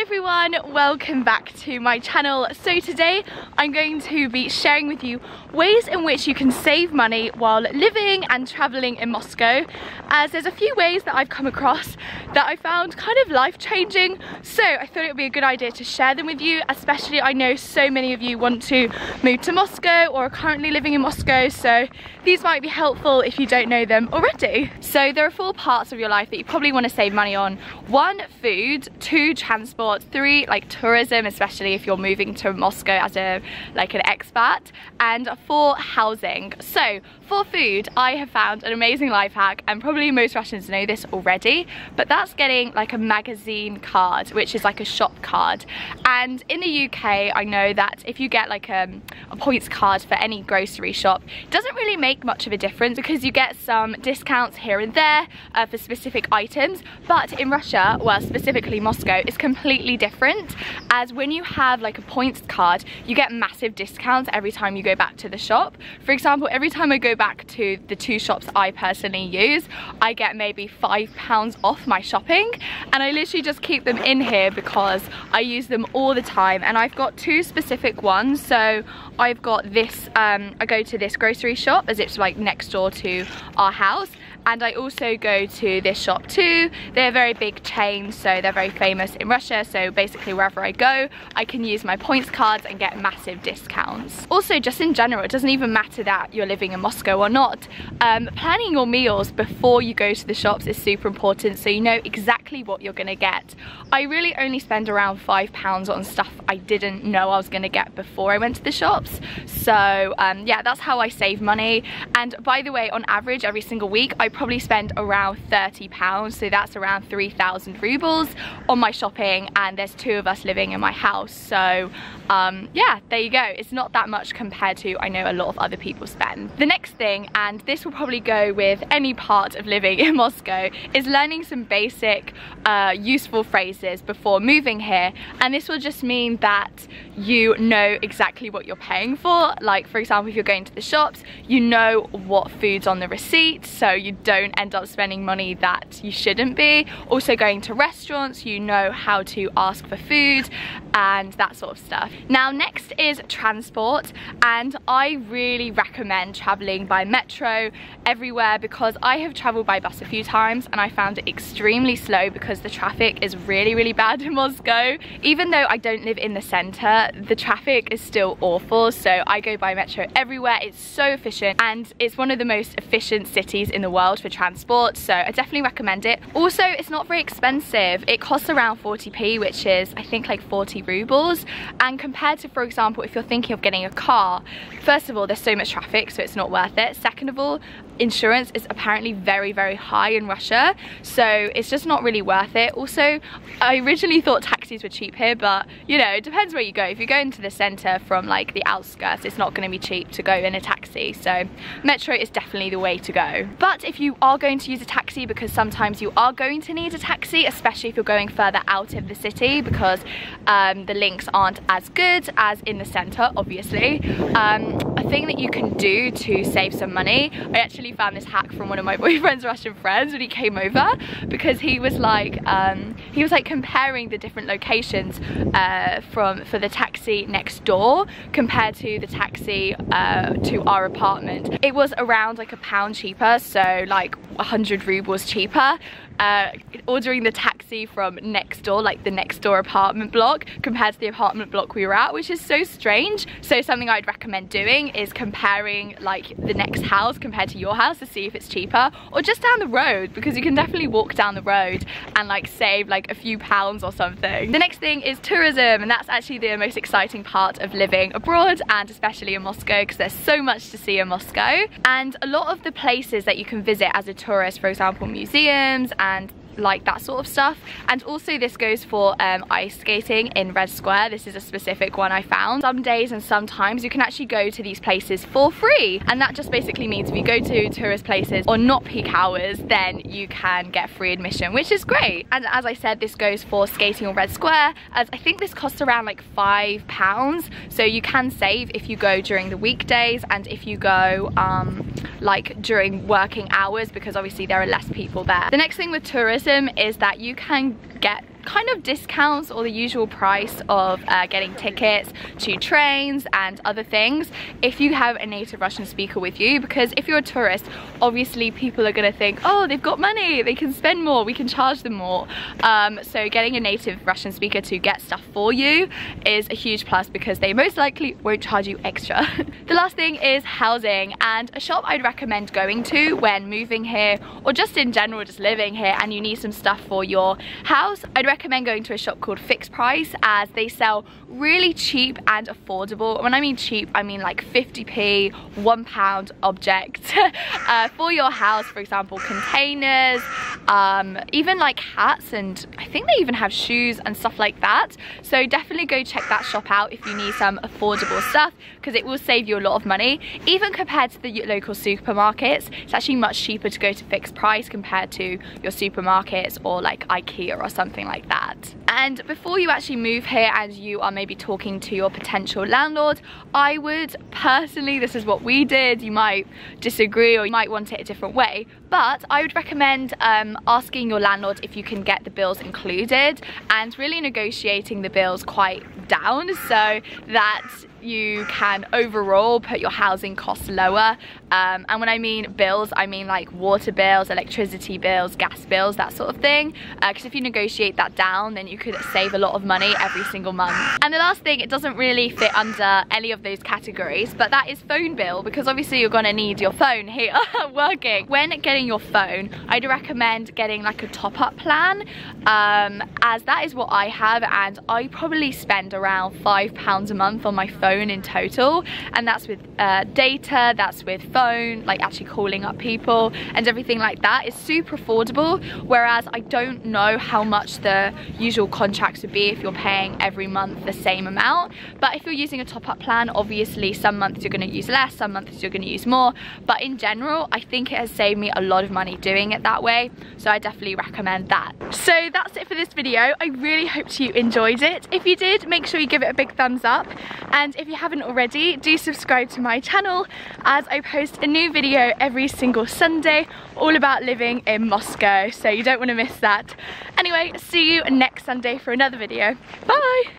Hello everyone, welcome back to my channel. So today I'm going to be sharing with you ways in which you can save money while living and traveling in Moscow, as there's a few ways that I've come across that I found kind of life-changing. So I thought it would be a good idea to share them with you, especially I know so many of you want to move to Moscow or are currently living in Moscow, so these might be helpful if you don't know them already. So there are 4 parts of your life that you probably want to save money on. 1, food. 2, transport. 3, like tourism, especially if you're moving to Moscow as an expat. And 4, housing. So for food, I have found an amazing life hack, and probably most Russians know this already, but that's getting like a magazine card, which is like a shop card. And in the UK, I know that if you get like a points card for any grocery shop, it doesn't really make much of a difference because you get some discounts here and there for specific items. But in Russia, well, specifically Moscow, is completely different, as when you have like a points card, you get massive discounts every time you go back to the shop. For example, every time I go back to the 2 shops I personally use, I get maybe £5 off my shopping, and I literally just keep them in here because I use them all the time. And I've got 2 specific ones. So I've got this, I go to this grocery shop as it's like next door to our house, and I also go to this shop too. They're a very big chain, so they're very famous in Russia, so basically wherever I go I can use my points cards and get massive discounts. Also, just in general, it doesn't even matter that you're living in Moscow or not, planning your meals before you go to the shops is super important, so you know exactly what you're gonna get. I really only spend around £5 on stuff I didn't know I was gonna get before I went to the shops. So yeah, that's how I save money. And by the way, on average every single week I probably spend around £30, so that's around 3,000 rubles on my shopping, and there's 2 of us living in my house, so yeah, there you go. It's not that much compared to I know a lot of other people spend. The next thing, and this will probably go with any part of living in Moscow, is learning some basic useful phrases before moving here. And this will just mean that you know exactly what you're paying for. Like, for example, if you're going to the shops, you know what food's on the receipt, so you don't end up spending money that you shouldn't be. Also, going to restaurants, you know how to ask for food and that sort of stuff. Now, next is transport, and I really recommend traveling by metro everywhere because I have traveled by bus a few times and I found it extremely slow because the traffic is really bad in Moscow. Even though I don't live in the center, the traffic is still awful, so I go by metro everywhere. It's so efficient, and it's one of the most efficient cities in the world for transport, so I definitely recommend it. Also, it's not very expensive. It costs around 40p, which is I think like 40 rubles, and compared to, for example, if you're thinking of getting a car, first of all, there's so much traffic, so it's not worth it. Second of all, insurance is apparently very high in Russia, so it's just not really worth it. Also, I originally thought taxis were cheap here, but you know, it depends where you go. If you go into the center from like the outskirts, it's not going to be cheap to go in a taxi, so metro is definitely the way to go. But if you are going to use a taxi, because sometimes you are going to need a taxi, especially if you're going further out of the city, because the links aren't as good as in the center, obviously. A thing that you can do to save some money, I actually found this hack from one of my boyfriend's Russian friends when he came over, because he was like comparing the different locations for the taxi next door compared to the taxi to our apartment. It was around like £1 cheaper, so like 100 rubles cheaper, ordering the taxi from next door, like the next door apartment block, compared to the apartment block we were at, which is so strange. So something I'd recommend doing is comparing like the next house compared to your house to see if it's cheaper, or just down the road, because you can definitely walk down the road and like save like a few pounds or something. The next thing is tourism, and that's actually the most exciting part of living abroad, and especially in Moscow, because there's so much to see in Moscow. And a lot of the places that you can visit as a tourist, for example museums and like that sort of stuff. And also this goes for ice skating in Red Square. This is a specific one I found. Some days and sometimes you can actually go to these places for free, and that just basically means if you go to tourist places or not peak hours, then you can get free admission, which is great. And as I said, this goes for skating on Red Square, as I think this costs around like £5, so you can save if you go during the weekdays and if you go like during working hours, because obviously there are less people there. The next thing with tourism is that you can get kind of discounts or the usual price of getting tickets to trains and other things if you have a native Russian speaker with you, because if you're a tourist, obviously people are going to think, oh, they've got money, they can spend more, we can charge them more. So getting a native Russian speaker to get stuff for you is a huge plus, because they most likely won't charge you extra. The last thing is housing, and a shop I'd recommend going to when moving here, or just in general just living here and you need some stuff for your house, I'd recommend going to a shop called FIXPRICE, as they sell really cheap and affordable. When I mean cheap, I mean like 50p, £1 objects for your house. For example, containers, even like hats, and I think they even have shoes and stuff like that. So definitely go check that shop out if you need some affordable stuff, because it will save you a lot of money. Even compared to the local supermarkets, it's actually much cheaper to go to FIXPRICE compared to your supermarkets or like IKEA or something like that. And before you actually move here and you are maybe talking to your potential landlord, I would personally, this is what we did, you might disagree or you might want it a different way, but I would recommend asking your landlord if you can get the bills included, and really negotiating the bills quite down so that you can overall put your housing costs lower. And when I mean bills, I mean like water bills, electricity bills, gas bills, that sort of thing, because if you negotiate that down, then you could save a lot of money every single month. And the last thing, it doesn't really fit under any of those categories, but that is phone bill, because obviously you're gonna need your phone here working. When getting your phone, I'd recommend getting like a top-up plan, as that is what I have, and I probably spend around £5 a month on my phone in total, and that's with data, that's with phone, like actually calling up people and everything like that. Is super affordable, whereas I don't know how much the usual contracts would be if you're paying every month the same amount. But if you're using a top-up plan, obviously some months you're going to use less, some months you're going to use more, but in general I think it has saved me a lot of money doing it that way, so I definitely recommend that. So that's it for this video. I really hope you enjoyed it. If you did, make sure you give it a big thumbs up, and if you haven't already, do subscribe to my channel, as I post a new video every single Sunday all about living in Moscow, so you don't want to miss that. Anyway, see you next Sunday for another video. Bye!